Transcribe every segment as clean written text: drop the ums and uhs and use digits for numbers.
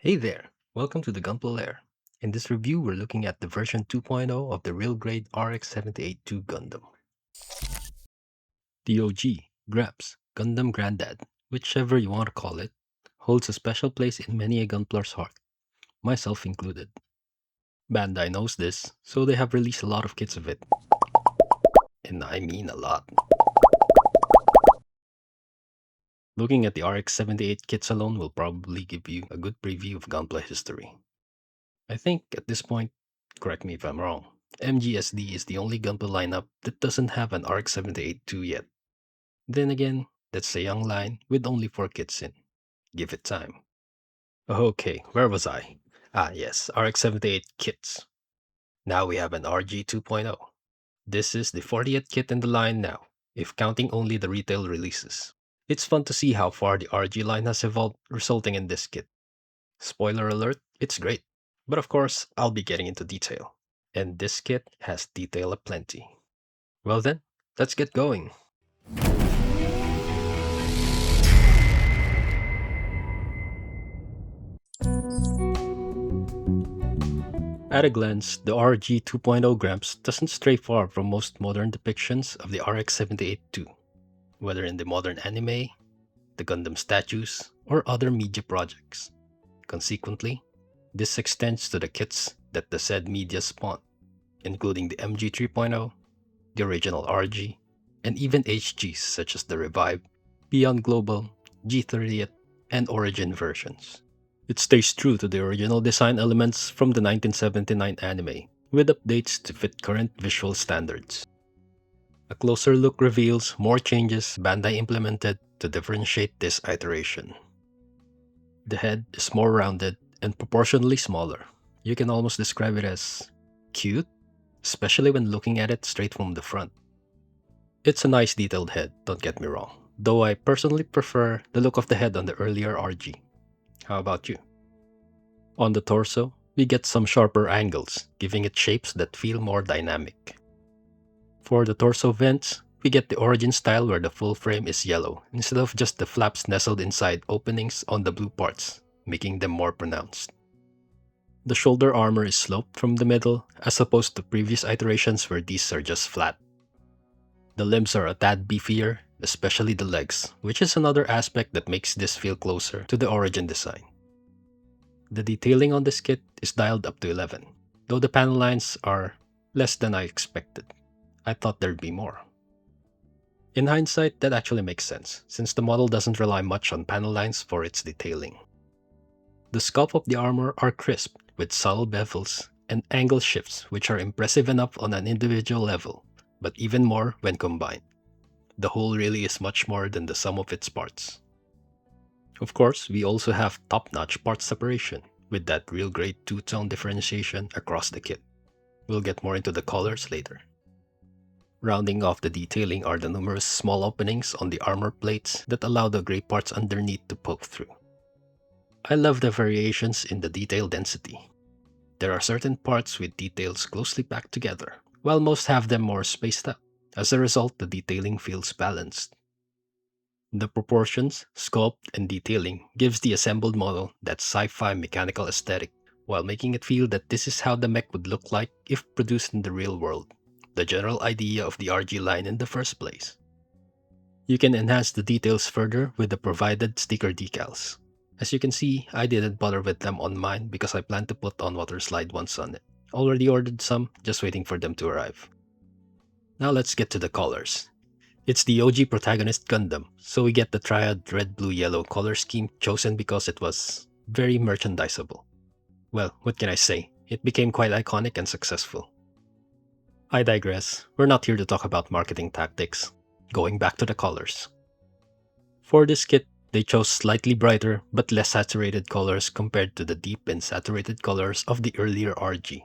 Hey there! Welcome to the Gunpla Lair. In this review, we're looking at the version 2.0 of the real grade RX-78-2 Gundam. The OG, Gramps, Gundam GrandDad, whichever you want to call it, holds a special place in many a Gunplar's heart, myself included. Bandai knows this, so they have released a lot of kits of it. And I mean a lot. Looking at the RX-78 kits alone will probably give you a good preview of Gunpla history. I think at this point, correct me if I'm wrong, MGSD is the only Gunpla lineup that doesn't have an RX-78-2 yet. Then again, that's a young line with only 4 kits in. Give it time. Okay, where was I? Ah yes, RX-78 kits. Now we have an RG 2.0. This is the 40th kit in the line now, if counting only the retail releases. It's fun to see how far the RG line has evolved, resulting in this kit. Spoiler alert, it's great. But of course, I'll be getting into detail. And this kit has detail aplenty. Well then, let's get going. At a glance, the RG 2.0 Gramps doesn't stray far from most modern depictions of the RX-78-2, whether in the modern anime, the Gundam statues, or other media projects. Consequently, this extends to the kits that the said media spawned, including the MG 3.0, the original RG, and even HGs such as the Revive, Beyond Global, G30th, and Origin versions. It stays true to the original design elements from the 1979 anime, with updates to fit current visual standards. A closer look reveals more changes Bandai implemented to differentiate this iteration. The head is more rounded and proportionally smaller. You can almost describe it as cute, especially when looking at it straight from the front. It's a nice detailed head, don't get me wrong, though I personally prefer the look of the head on the earlier RG. How about you? On the torso, we get some sharper angles, giving it shapes that feel more dynamic. For the torso vents, we get the origin style where the full frame is yellow, instead of just the flaps nestled inside openings on the blue parts, making them more pronounced. The shoulder armor is sloped from the middle, as opposed to previous iterations where these are just flat. The limbs are a tad beefier, especially the legs, which is another aspect that makes this feel closer to the origin design. The detailing on this kit is dialed up to 11, though the panel lines are less than I expected. I thought there'd be more. In hindsight, that actually makes sense, since the model doesn't rely much on panel lines for its detailing. The sculpt of the armor are crisp, with subtle bevels and angle shifts which are impressive enough on an individual level, but even more when combined. The whole really is much more than the sum of its parts. Of course, we also have top-notch part separation, with that real great two-tone differentiation across the kit. We'll get more into the colors later. Rounding off the detailing are the numerous small openings on the armor plates that allow the gray parts underneath to poke through. I love the variations in the detail density. There are certain parts with details closely packed together, while most have them more spaced out. As a result, the detailing feels balanced. The proportions, sculpt, and detailing gives the assembled model that sci-fi mechanical aesthetic, while making it feel that this is how the mech would look like if produced in the real world, the general idea of the RG line in the first place. You can enhance the details further with the provided sticker decals. As you can see, I didn't bother with them on mine because I plan to put on water slide ones on it. Already ordered some, just waiting for them to arrive. Now let's get to the colors. It's the OG protagonist Gundam, so we get the triad red, blue, yellow color scheme chosen because it was very merchandisable. Well, what can I say? It became quite iconic and successful. I digress, we're not here to talk about marketing tactics. Going back to the colors. For this kit, they chose slightly brighter but less saturated colors compared to the deep and saturated colors of the earlier RG,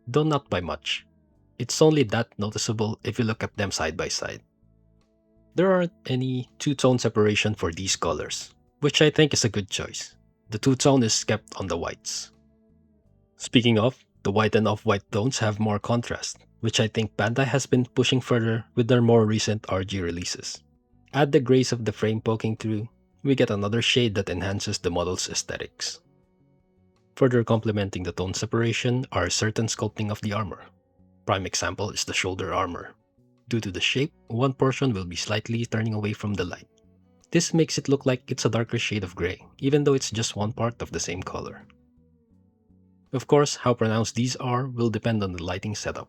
though not by much. It's only that noticeable if you look at them side by side. There aren't any two-tone separation for these colors, which I think is a good choice. The two-tone is kept on the whites. Speaking of, the white and off-white tones have more contrast, which I think Bandai has been pushing further with their more recent RG releases. Add the grays of the frame poking through, we get another shade that enhances the model's aesthetics. Further complementing the tone separation are certain sculpting of the armor. Prime example is the shoulder armor. Due to the shape, one portion will be slightly turning away from the light. This makes it look like it's a darker shade of gray, even though it's just one part of the same color. Of course, how pronounced these are will depend on the lighting setup.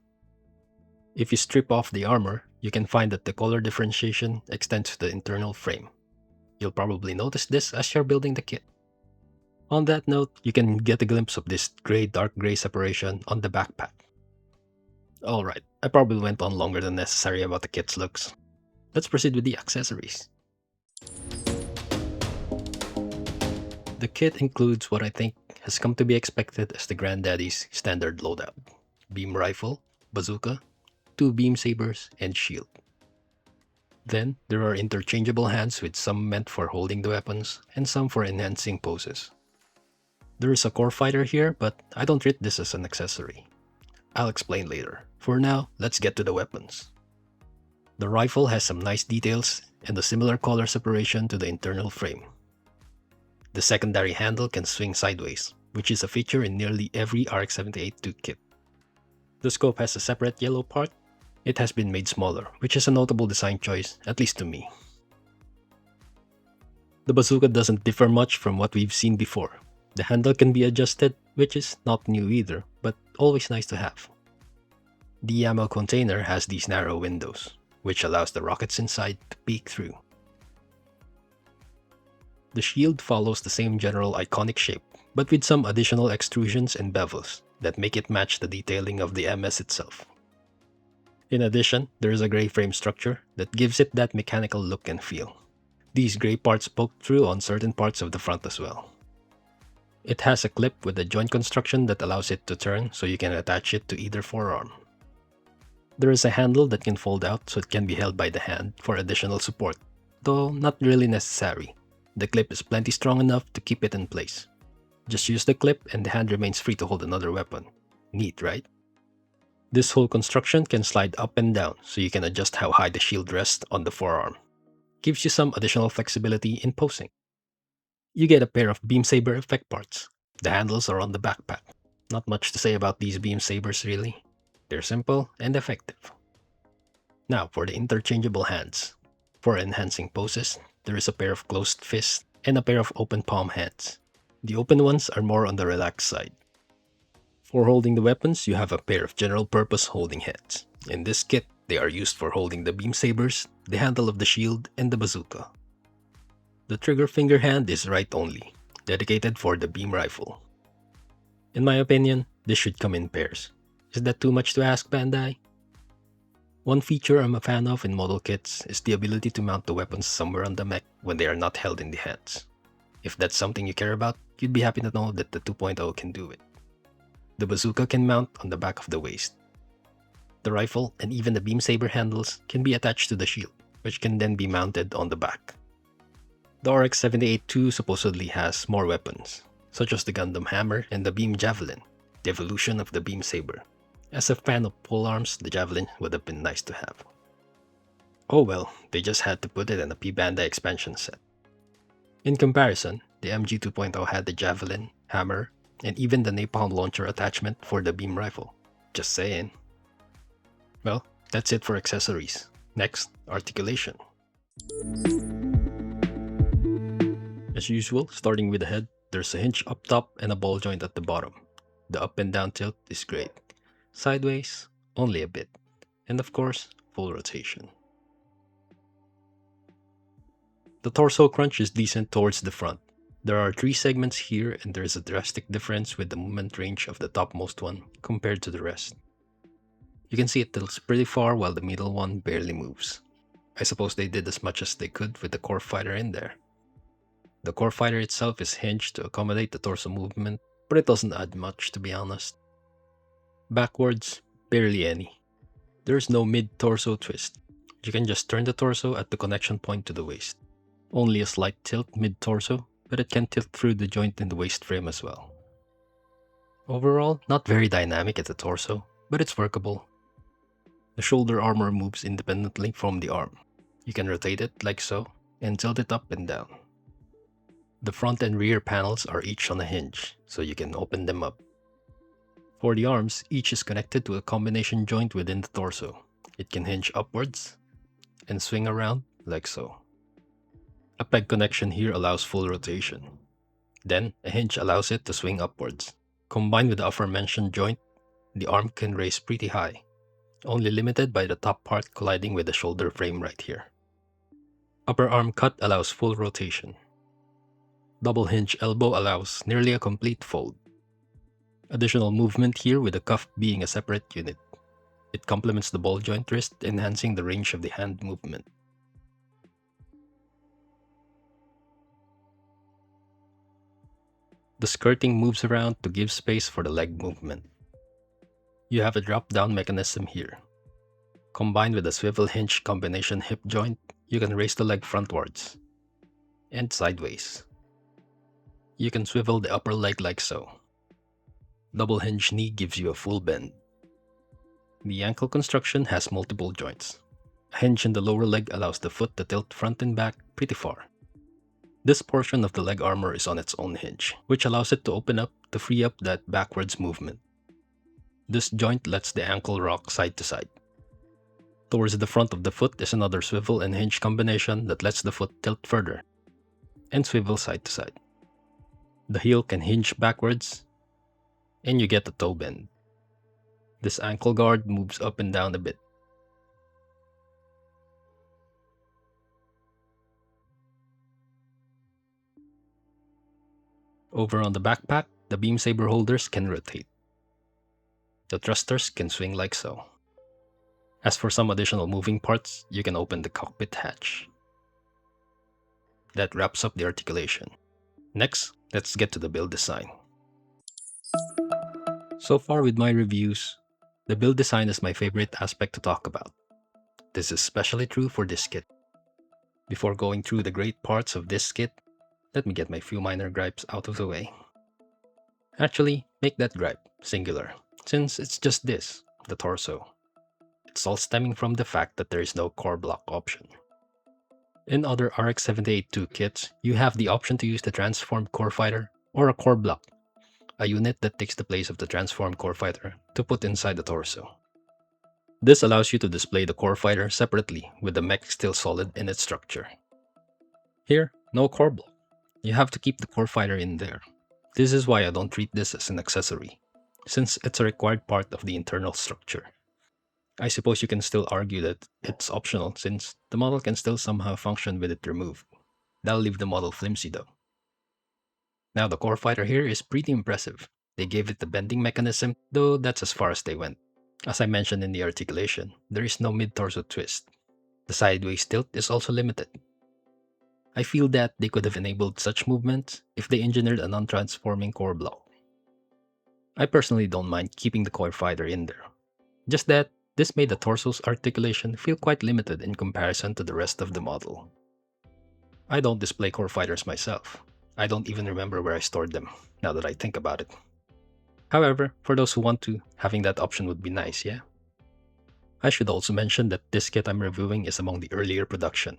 If you strip off the armor, you can find that the color differentiation extends to the internal frame. You'll probably notice this as you're building the kit. On that note, you can get a glimpse of this dark gray separation on the backpack. Alright, I probably went on longer than necessary about the kit's looks. Let's proceed with the accessories. The kit includes what I think has come to be expected as the Granddaddy's standard loadout. Beam rifle, bazooka, 2 beam sabers, and shield. Then, there are interchangeable hands with some meant for holding the weapons and some for enhancing poses. There is a core fighter here, but I don't treat this as an accessory. I'll explain later. For now, let's get to the weapons. The rifle has some nice details and a similar color separation to the internal frame. The secondary handle can swing sideways, which is a feature in nearly every RX-78-2 kit. The scope has a separate yellow part. It has been made smaller, which is a notable design choice, at least to me. The bazooka doesn't differ much from what we've seen before. The handle can be adjusted, which is not new either, but always nice to have. The ammo container has these narrow windows, which allows the rockets inside to peek through. The shield follows the same general iconic shape, but with some additional extrusions and bevels that make it match the detailing of the MS itself. In addition, there is a gray frame structure that gives it that mechanical look and feel. These gray parts poke through on certain parts of the front as well. It has a clip with a joint construction that allows it to turn so you can attach it to either forearm. There is a handle that can fold out so it can be held by the hand for additional support, though not really necessary. The clip is plenty strong enough to keep it in place. Just use the clip and the hand remains free to hold another weapon. Neat, right? This whole construction can slide up and down so you can adjust how high the shield rests on the forearm. Gives you some additional flexibility in posing. You get a pair of beam saber effect parts. The handles are on the backpack. Not much to say about these beam sabers really. They're simple and effective. Now for the interchangeable hands. For enhancing poses, there is a pair of closed fists and a pair of open palm hands. The open ones are more on the relaxed side. For holding the weapons, you have a pair of general purpose holding hands. In this kit, they are used for holding the beam sabers, the handle of the shield, and the bazooka. The trigger finger hand is right only, dedicated for the beam rifle. In my opinion, this should come in pairs. Is that too much to ask, Bandai? One feature I'm a fan of in model kits is the ability to mount the weapons somewhere on the mech when they are not held in the hands. If that's something you care about, you'd be happy to know that the 2.0 can do it. The bazooka can mount on the back of the waist. The rifle and even the beam saber handles can be attached to the shield, which can then be mounted on the back. The RX-78-2 supposedly has more weapons, such as the Gundam hammer and the beam javelin, the evolution of the beam saber. As a fan of polearms, the javelin would have been nice to have. Oh well, they just had to put it in a Bandai expansion set. In comparison, the MG 2.0 had the javelin, hammer, and even the napalm launcher attachment for the beam rifle. Just saying. Well, that's it for accessories. Next, articulation. As usual, starting with the head, there's a hinge up top and a ball joint at the bottom. The up and down tilt is great. Sideways, only a bit. And of course, full rotation. The torso crunch is decent towards the front. There are 3 segments here and there is a drastic difference with the movement range of the topmost one compared to the rest. You can see it tilts pretty far while the middle one barely moves. I suppose they did as much as they could with the core fighter in there. The core fighter itself is hinged to accommodate the torso movement, but it doesn't add much to be honest. Backwards, barely any. There's no mid-torso twist. You can just turn the torso at the connection point to the waist. Only a slight tilt mid-torso, but it can tilt through the joint in the waist frame as well. Overall, not very dynamic at the torso, but it's workable. The shoulder armor moves independently from the arm. You can rotate it like so, and tilt it up and down. The front and rear panels are each on a hinge, so you can open them up. For the arms, each is connected to a combination joint within the torso. It can hinge upwards and swing around like so. A peg connection here allows full rotation. Then, a hinge allows it to swing upwards. Combined with the aforementioned joint, the arm can raise pretty high, only limited by the top part colliding with the shoulder frame right here. Upper arm cut allows full rotation. Double hinge elbow allows nearly a complete fold. Additional movement here with the cuff being a separate unit. It complements the ball joint wrist, enhancing the range of the hand movement. The skirting moves around to give space for the leg movement. You have a drop-down mechanism here. Combined with a swivel hinge combination hip joint, you can raise the leg frontwards and sideways. You can swivel the upper leg like so. Double hinge knee gives you a full bend. The ankle construction has multiple joints. A hinge in the lower leg allows the foot to tilt front and back pretty far. This portion of the leg armor is on its own hinge, which allows it to open up to free up that backwards movement. This joint lets the ankle rock side to side. Towards the front of the foot is another swivel and hinge combination that lets the foot tilt further and swivel side to side. The heel can hinge backwards, and you get a toe bend. This ankle guard moves up and down a bit. Over on the backpack, the beam saber holders can rotate. The thrusters can swing like so. As for some additional moving parts, you can open the cockpit hatch. That wraps up the articulation. Next, let's get to the build design. So far with my reviews, the build design is my favorite aspect to talk about. This is especially true for this kit. Before going through the great parts of this kit, let me get my few minor gripes out of the way. Actually, make that gripe singular, since it's just this, the torso. It's all stemming from the fact that there is no core block option. In other RX-78-2 kits, you have the option to use the transformed core fighter or a core block, a unit that takes the place of the transformed core fighter to put inside the torso. This allows you to display the core fighter separately with the mech still solid in its structure. Here, no core block. You have to keep the core fighter in there. This is why I don't treat this as an accessory, since it's a required part of the internal structure. I suppose you can still argue that it's optional since the model can still somehow function with it removed. That'll leave the model flimsy though. Now the core fighter here is pretty impressive. They gave it the bending mechanism, though that's as far as they went. As I mentioned in the articulation, there is no mid-torso twist. The sideways tilt is also limited. I feel that they could have enabled such movements if they engineered a non-transforming core block. I personally don't mind keeping the core fighter in there. Just that, this made the torso's articulation feel quite limited in comparison to the rest of the model. I don't display core fighters myself. I don't even remember where I stored them, now that I think about it. However, for those who want to, having that option would be nice, yeah? I should also mention that this kit I'm reviewing is among the earlier production.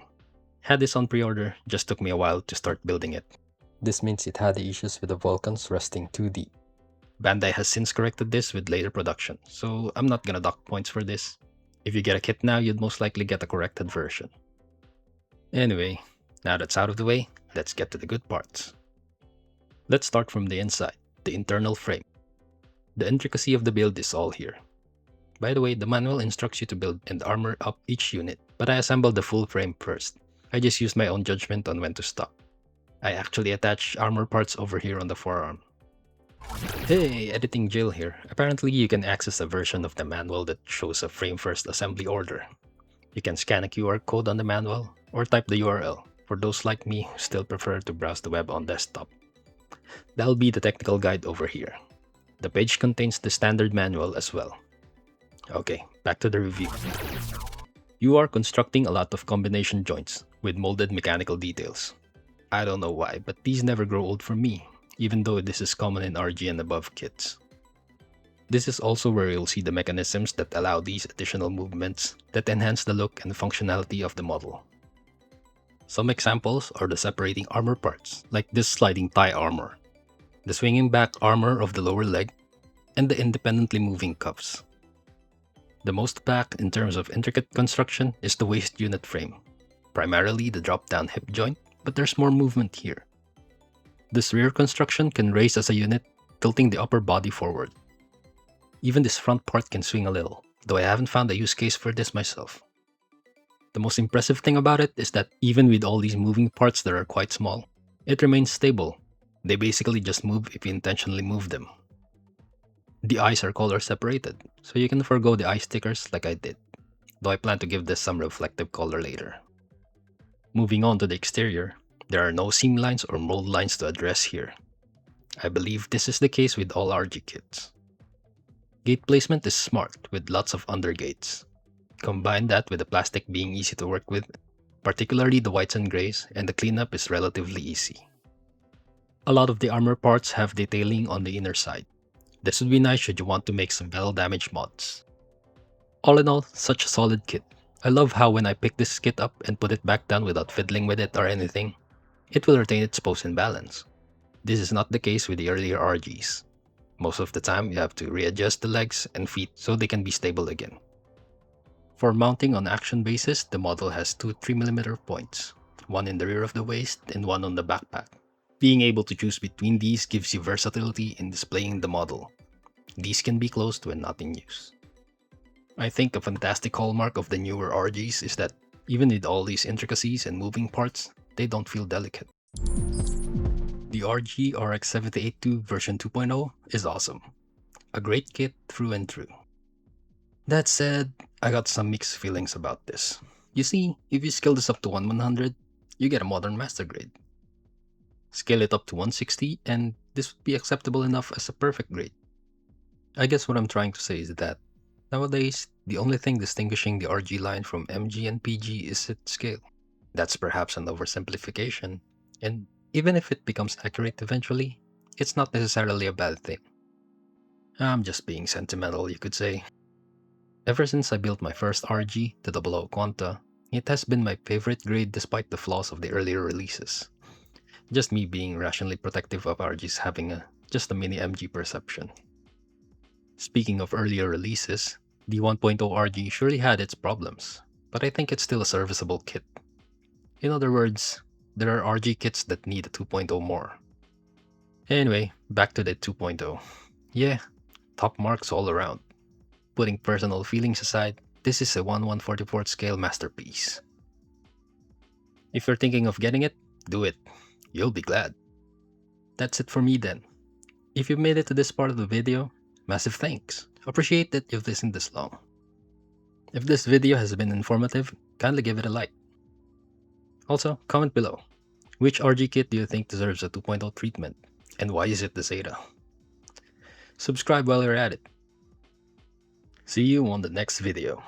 Had this on pre-order, just took me a while to start building it. This means it had the issues with the Vulcans resting too deep. Bandai has since corrected this with later production, so I'm not gonna dock points for this. If you get a kit now, you'd most likely get a corrected version. Anyway, now that's out of the way, let's get to the good parts. Let's start from the inside, the internal frame. The intricacy of the build is all here. By the way, the manual instructs you to build and armor up each unit, but I assembled the full frame first. I just used my own judgment on when to stop. I actually attached armor parts over here on the forearm. Hey, editing Jill here. Apparently you can access a version of the manual that shows a frame first assembly order. You can scan a QR code on the manual or type the URL for those like me who still prefer to browse the web on desktop. That'll be the technical guide over here. The page contains the standard manual as well. Okay, back to the review. You are constructing a lot of combination joints with molded mechanical details. I don't know why, but these never grow old for me, even though this is common in RG and above kits. This is also where you'll see the mechanisms that allow these additional movements that enhance the look and functionality of the model. Some examples are the separating armor parts, like this sliding thigh armor, the swinging back armor of the lower leg, and the independently moving cuffs. The most packed in terms of intricate construction is the waist unit frame, primarily the drop-down hip joint, but there's more movement here. This rear construction can raise as a unit, tilting the upper body forward. Even this front part can swing a little, though I haven't found a use case for this myself. The most impressive thing about it is that even with all these moving parts that are quite small, it remains stable. They basically just move if you intentionally move them. The eyes are color separated, so you can forgo the eye stickers like I did, though I plan to give this some reflective color later. Moving on to the exterior, there are no seam lines or mold lines to address here. I believe this is the case with all RG kits. Gate placement is smart with lots of undergates. Combine that with the plastic being easy to work with, particularly the whites and grays, and the cleanup is relatively easy. A lot of the armor parts have detailing on the inner side. This would be nice should you want to make some battle damage mods. All in all, such a solid kit. I love how when I pick this kit up and put it back down without fiddling with it or anything, it will retain its pose and balance. This is not the case with the earlier RGs. Most of the time you have to readjust the legs and feet so they can be stable again. For mounting on action bases, the model has two 3mm points, one in the rear of the waist and one on the backpack. Being able to choose between these gives you versatility in displaying the model. These can be closed when not in use. I think a fantastic hallmark of the newer RGs is that even with all these intricacies and moving parts, they don't feel delicate. The RG RX-78-2 version 2.0 is awesome. A great kit through and through. That said, I got some mixed feelings about this. You see, if you scale this up to 1/100, you get a modern master grade. Scale it up to 160 and this would be acceptable enough as a perfect grade. I guess what I'm trying to say is that nowadays, the only thing distinguishing the RG line from MG and PG is its scale. That's perhaps an oversimplification, and even if it becomes accurate eventually, it's not necessarily a bad thing. I'm just being sentimental, you could say. Ever since I built my first RG, the 00 Quanta, it has been my favorite grade despite the flaws of the earlier releases. Just me being rationally protective of RGs having just a mini MG perception. Speaking of earlier releases, the 1.0 RG surely had its problems, but I think it's still a serviceable kit. In other words, there are RG kits that need a 2.0 more. Anyway, back to the 2.0. Yeah, top marks all around. Putting personal feelings aside, this is a 1/144th scale masterpiece. If you're thinking of getting it, do it. You'll be glad. That's it for me then. If you made it to this part of the video, massive thanks. Appreciate that you've listened this long. If this video has been informative, kindly give it a like. Also, comment below. Which RG kit do you think deserves a 2.0 treatment? And why is it the Zeta? Subscribe while you're at it. See you on the next video.